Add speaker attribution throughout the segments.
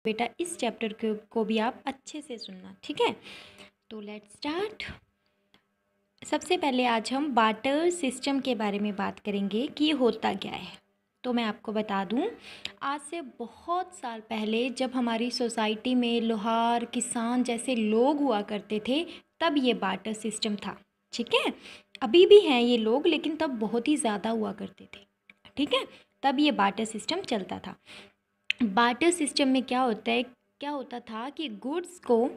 Speaker 1: बेटा इस चैप्टर को भी आप अच्छे से सुनना, ठीक है। तो लेट्स स्टार्ट। सबसे पहले आज हम बार्टर सिस्टम के बारे में बात करेंगे कि ये होता क्या है। तो मैं आपको बता दूं, आज से बहुत साल पहले जब हमारी सोसाइटी में लोहार किसान जैसे लोग हुआ करते थे, तब ये बार्टर सिस्टम था, ठीक है। अभी भी हैं ये लोग, लेकिन तब बहुत ही ज़्यादा हुआ करते थे, ठीक है। तब ये बार्टर सिस्टम चलता था। बार्टर सिस्टम में क्या होता था कि गुड्स को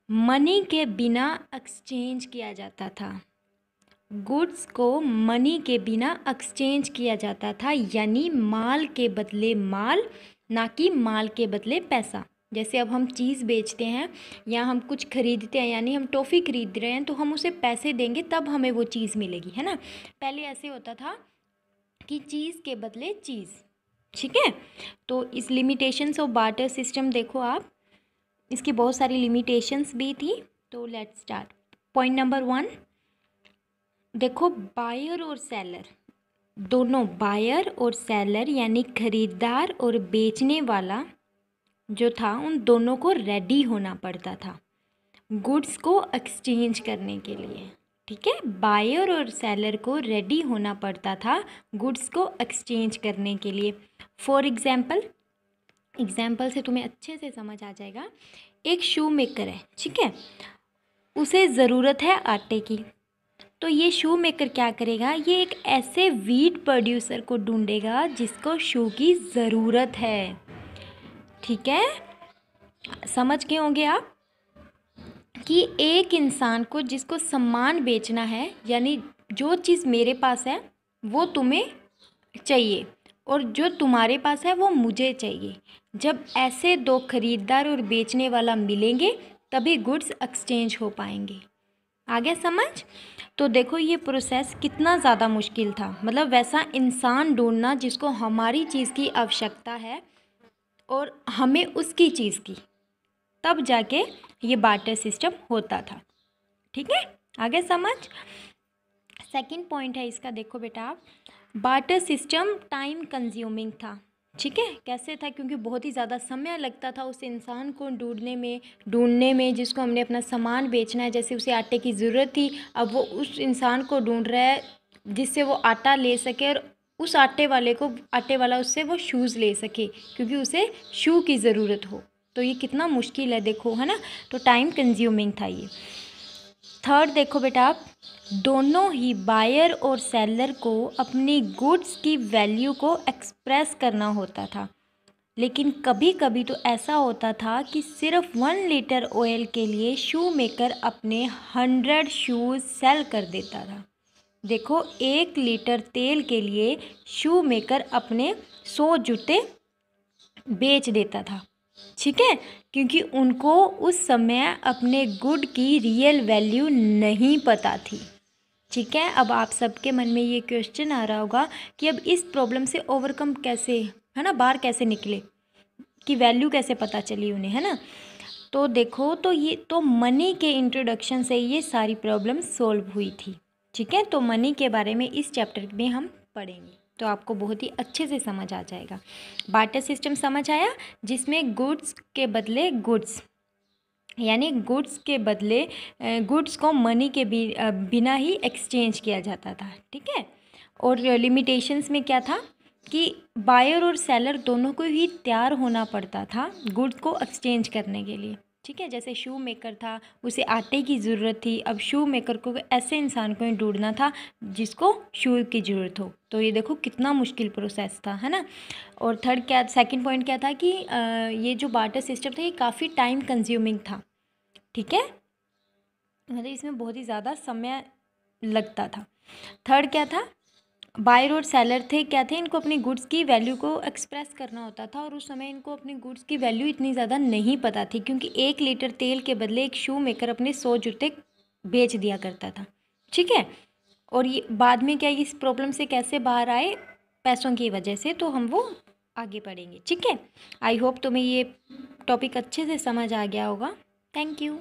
Speaker 1: मनी के बिना एक्सचेंज किया जाता था। गुड्स को मनी के बिना एक्सचेंज किया जाता था, यानी माल के बदले माल, ना कि माल के बदले पैसा। जैसे अब हम चीज़ बेचते हैं या हम कुछ खरीदते हैं, यानी हम टॉफ़ी खरीद रहे हैं तो हम उसे पैसे देंगे तब हमें वो चीज़ मिलेगी, है ना। पहले ऐसे होता था कि चीज़ के बदले चीज़, ठीक है। तो इस लिमिटेशंस ऑफ बार्टर सिस्टम देखो आप, इसकी बहुत सारी लिमिटेशंस भी थी। तो लेट्स स्टार्ट। पॉइंट नंबर 1 देखो, बायर और सेलर दोनों, बायर और सेलर यानी खरीदार और बेचने वाला जो था, उन दोनों को रेडी होना पड़ता था गुड्स को एक्सचेंज करने के लिए, ठीक है। बायर और सेलर को रेडी होना पड़ता था गुड्स को एक्सचेंज करने के लिए। फॉर एग्जाम्पल से तुम्हें अच्छे से समझ आ जाएगा। एक शू मेकर है, ठीक है, उसे ज़रूरत है आटे की। तो ये शू मेकर क्या करेगा, ये एक ऐसे वीट प्रोड्यूसर को ढूंढेगा जिसको शू की ज़रूरत है, ठीक है। समझ गए होंगे आप कि एक इंसान को जिसको सामान बेचना है, यानी जो चीज़ मेरे पास है वो तुम्हें चाहिए और जो तुम्हारे पास है वो मुझे चाहिए। जब ऐसे दो खरीदार और बेचने वाला मिलेंगे तभी गुड्स एक्सचेंज हो पाएंगे। आगे समझ। तो देखो ये प्रोसेस कितना ज़्यादा मुश्किल था, मतलब वैसा इंसान ढूंढना जिसको हमारी चीज़ की आवश्यकता है और हमें उसकी चीज़ की, तब जाके ये बार्टर सिस्टम होता था, ठीक है। आगे समझ। सेकंड पॉइंट है इसका, देखो बेटा आप, बार्टर सिस्टम टाइम कंज्यूमिंग था, ठीक है। कैसे था, क्योंकि बहुत ही ज़्यादा समय लगता था उस इंसान को ढूंढने में जिसको हमने अपना सामान बेचना है। जैसे उसे आटे की ज़रूरत थी, अब वो उस इंसान को ढूंढ रहा है जिससे वो आटा ले सके और उस आटे वाला उससे वो शूज़ ले सके, क्योंकि उसे शू की ज़रूरत हो। तो ये कितना मुश्किल है देखो, है ना। तो टाइम कंज्यूमिंग था ये। थर्ड देखो बेटा आप, दोनों ही बायर और सेलर को अपनी गुड्स की वैल्यू को एक्सप्रेस करना होता था। लेकिन कभी कभी तो ऐसा होता था कि सिर्फ 1 लीटर ऑयल के लिए शू मेकर अपने 100 शूज़ सेल कर देता था। देखो, 1 लीटर तेल के लिए शू मेकर अपने 100 जूते बेच देता था, ठीक है, क्योंकि उनको उस समय अपने गुड की रियल वैल्यू नहीं पता थी, ठीक है। अब आप सबके मन में ये क्वेश्चन आ रहा होगा कि अब इस प्रॉब्लम से ओवरकम कैसे, है ना, बाहर कैसे निकले, कि वैल्यू कैसे पता चली उन्हें, है ना। तो देखो, तो ये तो मनी के इंट्रोडक्शन से ये सारी प्रॉब्लम सॉल्व हुई थी, ठीक है। तो मनी के बारे में इस चैप्टर में हम पढ़ेंगे, तो आपको बहुत ही अच्छे से समझ आ जाएगा। बार्टर सिस्टम समझ आया, जिसमें गुड्स के बदले गुड्स, यानी गुड्स के बदले गुड्स को मनी के बिना ही एक्सचेंज किया जाता था, ठीक है। और लिमिटेशंस में क्या था कि बायर और सेलर दोनों को ही तैयार होना पड़ता था गुड्स को एक्सचेंज करने के लिए, ठीक है। जैसे शू मेकर था, उसे आटे की ज़रूरत थी, अब शू मेकर को ऐसे इंसान को ही ढूंढना था जिसको शू की ज़रूरत हो। तो ये देखो कितना मुश्किल प्रोसेस था, है ना। और सेकंड पॉइंट क्या था कि ये जो बार्टर सिस्टम था ये काफ़ी टाइम कंज्यूमिंग था, ठीक है, मतलब इसमें बहुत ही ज़्यादा समय लगता था। थर्ड क्या था, बायर और सेलर थे, क्या थे, इनको अपनी गुड्स की वैल्यू को एक्सप्रेस करना होता था, और उस समय इनको अपनी गुड्स की वैल्यू इतनी ज़्यादा नहीं पता थी, क्योंकि 1 लीटर तेल के बदले एक शू मेकर अपने 100 जूते बेच दिया करता था, ठीक है। और ये बाद में क्या, इस प्रॉब्लम से कैसे बाहर आए, पैसों की वजह से, तो हम वो आगे पढ़ेंगे, ठीक है। आई होप तुम्हें ये टॉपिक अच्छे से समझ आ गया होगा। Thank you.